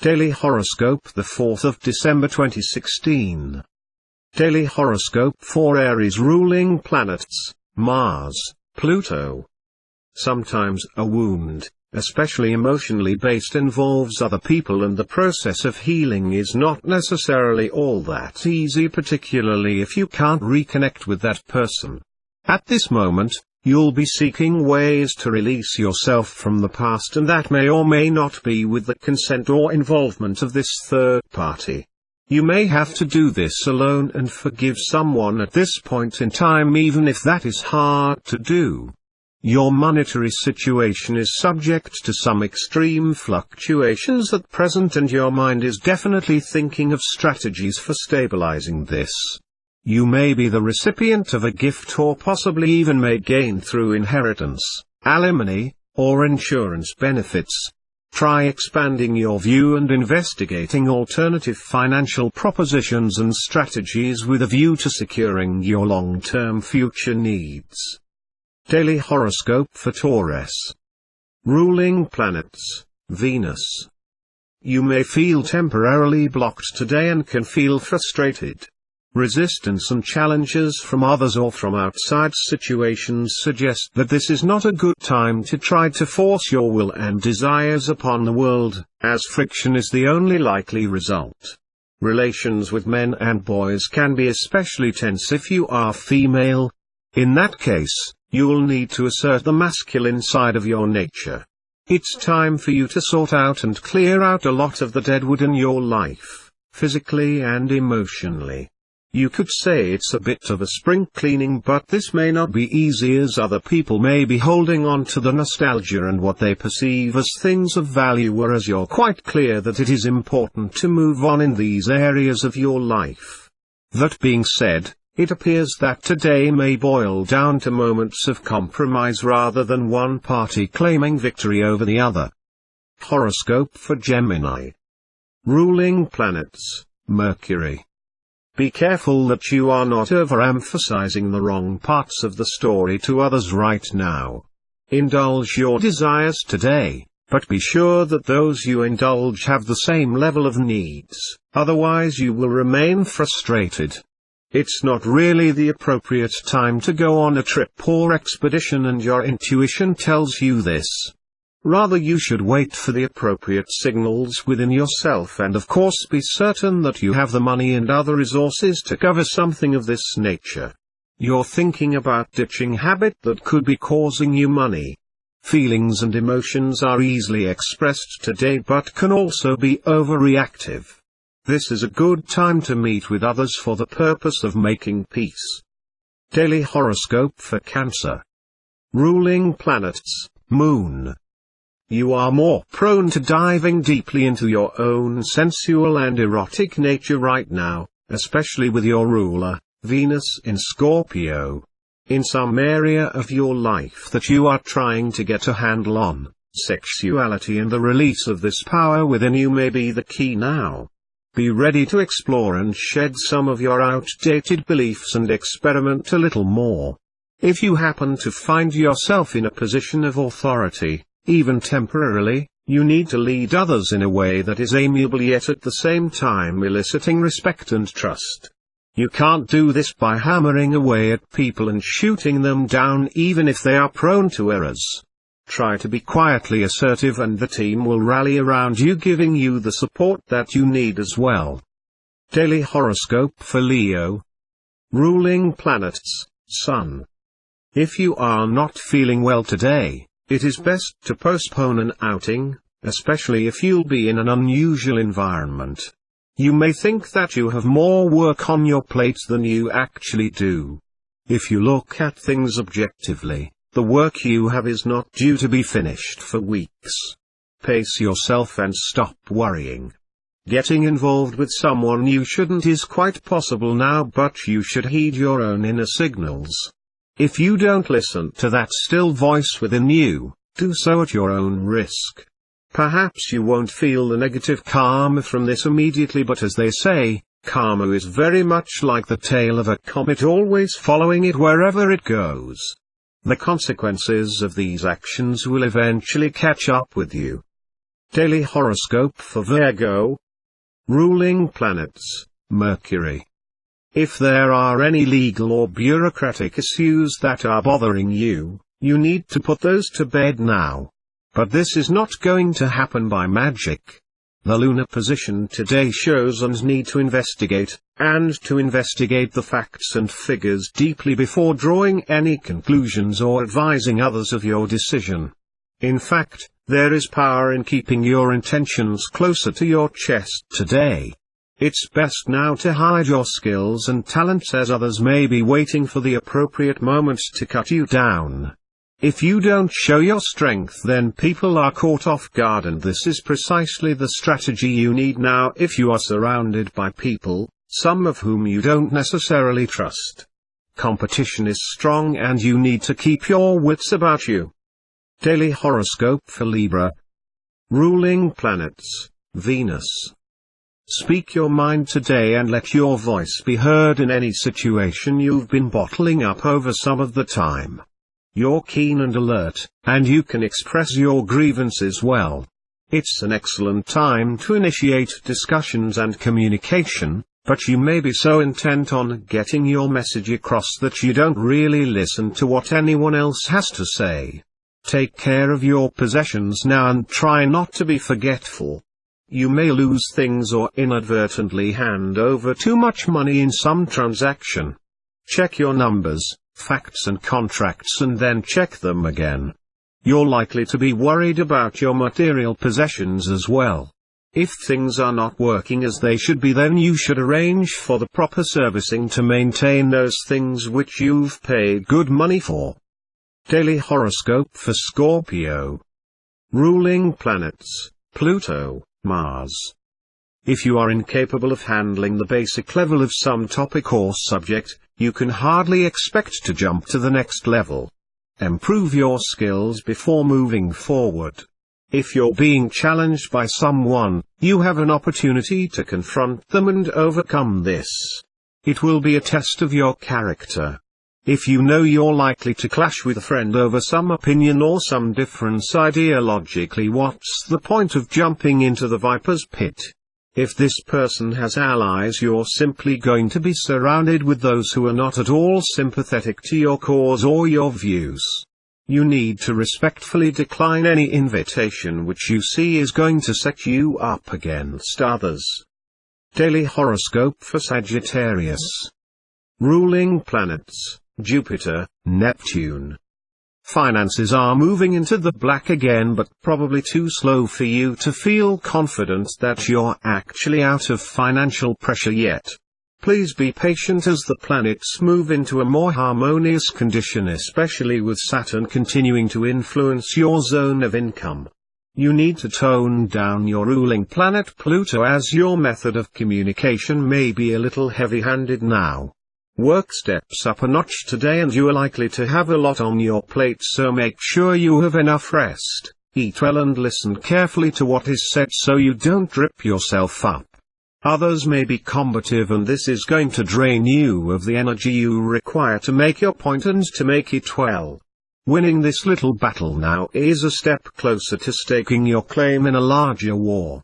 Daily Horoscope, the 4th of December 2016. Daily Horoscope for Aries. Ruling planets: Mars, Pluto. Sometimes a wound, especially emotionally based, involves other people, and the process of healing is not necessarily all that easy, particularly if you can't reconnect with that person. At this moment, you'll be seeking ways to release yourself from the past, and that may or may not be with the consent or involvement of this third party. You may have to do this alone and forgive someone at this point in time, even if that is hard to do. Your monetary situation is subject to some extreme fluctuations at present, and your mind is definitely thinking of strategies for stabilizing this. You may be the recipient of a gift, or possibly even may gain through inheritance, alimony, or insurance benefits. Try expanding your view and investigating alternative financial propositions and strategies with a view to securing your long-term future needs. Daily Horoscope for Taurus. Ruling planets: Venus. You may feel temporarily blocked today and can feel frustrated. Resistance and challenges from others or from outside situations suggest that this is not a good time to try to force your will and desires upon the world, as friction is the only likely result. Relations with men and boys can be especially tense if you are female. In that case, you'll need to assert the masculine side of your nature. It's time for you to sort out and clear out a lot of the deadwood in your life, physically and emotionally. You could say it's a bit of a spring cleaning, but this may not be easy, as other people may be holding on to the nostalgia and what they perceive as things of value, whereas you're quite clear that it is important to move on in these areas of your life. That being said, it appears that today may boil down to moments of compromise rather than one party claiming victory over the other. Horoscope for Gemini. Ruling planets: Mercury. Be careful that you are not overemphasizing the wrong parts of the story to others right now. Indulge your desires today, but be sure that those you indulge have the same level of needs, otherwise you will remain frustrated. It's not really the appropriate time to go on a trip or expedition, and your intuition tells you this. Rather, you should wait for the appropriate signals within yourself, and of course be certain that you have the money and other resources to cover something of this nature. You're thinking about ditching habit that could be causing you money. Feelings and emotions are easily expressed today, but can also be overreactive. This is a good time to meet with others for the purpose of making peace. Daily Horoscope for Cancer. Ruling planets: Moon. You are more prone to diving deeply into your own sensual and erotic nature right now, especially with your ruler, Venus, in Scorpio. In some area of your life that you are trying to get a handle on, sexuality and the release of this power within you may be the key now. Be ready to explore and shed some of your outdated beliefs and experiment a little more. If you happen to find yourself in a position of authority, even temporarily, you need to lead others in a way that is amiable yet at the same time eliciting respect and trust. You can't do this by hammering away at people and shooting them down, even if they are prone to errors. Try to be quietly assertive, and the team will rally around you, giving you the support that you need as well. Daily Horoscope for Leo. Ruling planets: Sun. If you are not feeling well today, it is best to postpone an outing, especially if you'll be in an unusual environment. You may think that you have more work on your plate than you actually do. If you look at things objectively, the work you have is not due to be finished for weeks. Pace yourself and stop worrying. Getting involved with someone you shouldn't is quite possible now, but you should heed your own inner signals. If you don't listen to that still voice within you, do so at your own risk. Perhaps you won't feel the negative karma from this immediately, but as they say, karma is very much like the tail of a comet, always following it wherever it goes. The consequences of these actions will eventually catch up with you. Daily horoscope for Virgo. Ruling planets, Mercury. If there are any legal or bureaucratic issues that are bothering you, you need to put those to bed now. But this is not going to happen by magic. The lunar position today shows and need to investigate, and to investigate the facts and figures deeply before drawing any conclusions or advising others of your decision. In fact, there is power in keeping your intentions closer to your chest today. It's best now to hide your skills and talents, as others may be waiting for the appropriate moment to cut you down. If you don't show your strength, then people are caught off guard, and this is precisely the strategy you need now if you are surrounded by people, some of whom you don't necessarily trust. Competition is strong and you need to keep your wits about you. Daily horoscope for Libra. Ruling planets, Venus. Speak your mind today and let your voice be heard in any situation you've been bottling up over some of the time. You're keen and alert, and you can express your grievances well. It's an excellent time to initiate discussions and communication, but you may be so intent on getting your message across that you don't really listen to what anyone else has to say. Take care of your possessions now and try not to be forgetful. You may lose things or inadvertently hand over too much money in some transaction. Check your numbers, facts and contracts, and then check them again. You're likely to be worried about your material possessions as well. If things are not working as they should be, then you should arrange for the proper servicing to maintain those things which you've paid good money for. Daily horoscope for Scorpio. Ruling planets, Pluto, Mars. If you are incapable of handling the basic level of some topic or subject, you can hardly expect to jump to the next level. Improve your skills before moving forward. If you're being challenged by someone, you have an opportunity to confront them and overcome this. It will be a test of your character. If you know you're likely to clash with a friend over some opinion or some difference ideologically, what's the point of jumping into the viper's pit? If this person has allies, you're simply going to be surrounded with those who are not at all sympathetic to your cause or your views. You need to respectfully decline any invitation which you see is going to set you up against others. Daily horoscope for Sagittarius. Ruling planets, Jupiter, Neptune. Finances are moving into the black again, but probably too slow for you to feel confident that you're actually out of financial pressure yet. Please be patient as the planets move into a more harmonious condition, especially with Saturn continuing to influence your zone of income. You need to tone down your ruling planet Pluto, as your method of communication may be a little heavy-handed now. Work steps up a notch today and you are likely to have a lot on your plate, so make sure you have enough rest, eat well and listen carefully to what is said so you don't trip yourself up. Others may be combative and this is going to drain you of the energy you require to make your point and to make it well. Winning this little battle now is a step closer to staking your claim in a larger war.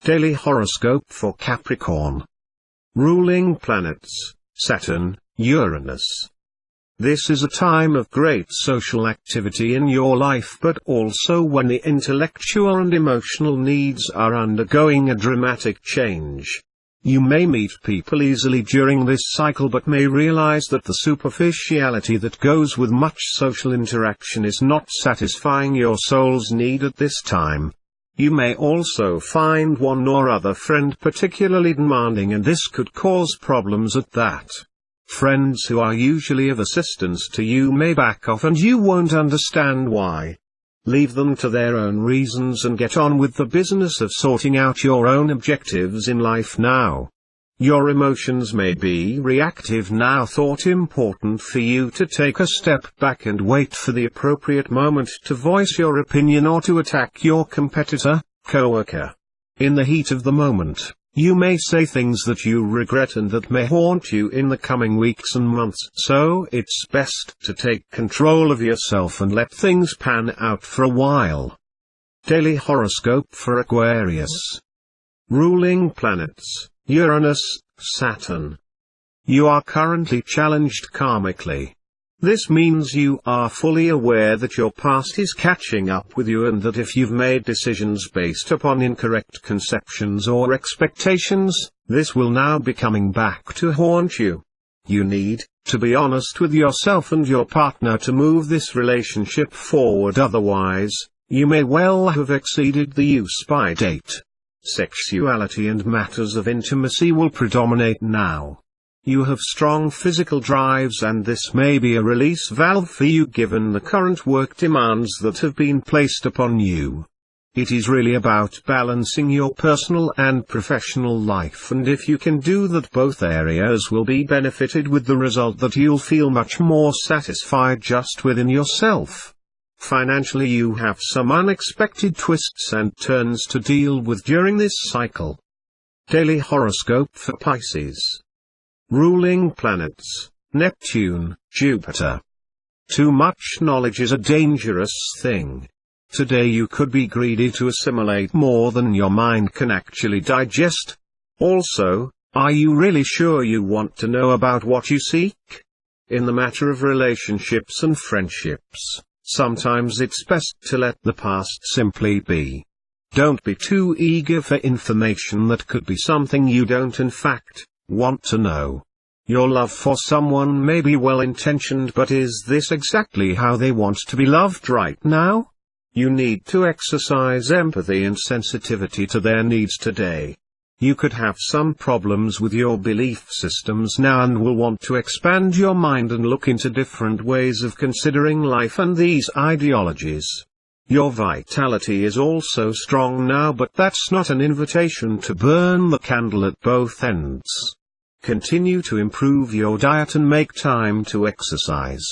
Daily horoscope for Capricorn. Ruling planets, Saturn, Uranus. This is a time of great social activity in your life, but also when the intellectual and emotional needs are undergoing a dramatic change. You may meet people easily during this cycle, but may realize that the superficiality that goes with much social interaction is not satisfying your soul's need at this time. You may also find one or other friend particularly demanding, and this could cause problems at that. Friends who are usually of assistance to you may back off and you won't understand why. Leave them to their own reasons and get on with the business of sorting out your own objectives in life now. Your emotions may be reactive now, thought important for you to take a step back and wait for the appropriate moment to voice your opinion or to attack your competitor, coworker. In the heat of the moment, you may say things that you regret and that may haunt you in the coming weeks and months, so it's best to take control of yourself and let things pan out for a while. Daily horoscope for Aquarius. Ruling planets, Uranus, Saturn. You are currently challenged karmically. This means you are fully aware that your past is catching up with you and that if you've made decisions based upon incorrect conceptions or expectations, this will now be coming back to haunt you. You need to be honest with yourself and your partner to move this relationship forward, otherwise, you may well have exceeded the use-by date. Sexuality and matters of intimacy will predominate now. You have strong physical drives and this may be a release valve for you given the current work demands that have been placed upon you. It is really about balancing your personal and professional life, and if you can do that, both areas will be benefited, with the result that you'll feel much more satisfied just within yourself. Financially, you have some unexpected twists and turns to deal with during this cycle. Daily horoscope for Pisces. Ruling planets, Neptune, Jupiter. Too much knowledge is a dangerous thing. Today you could be greedy to assimilate more than your mind can actually digest. Also, are you really sure you want to know about what you seek? In the matter of relationships and friendships, sometimes it's best to let the past simply be. Don't be too eager for information that could be something you don't in fact want to know. Your love for someone may be well-intentioned, but is this exactly how they want to be loved right now? You need to exercise empathy and sensitivity to their needs today. You could have some problems with your belief systems now and will want to expand your mind and look into different ways of considering life and these ideologies. Your vitality is also strong now, but that's not an invitation to burn the candle at both ends. Continue to improve your diet and make time to exercise.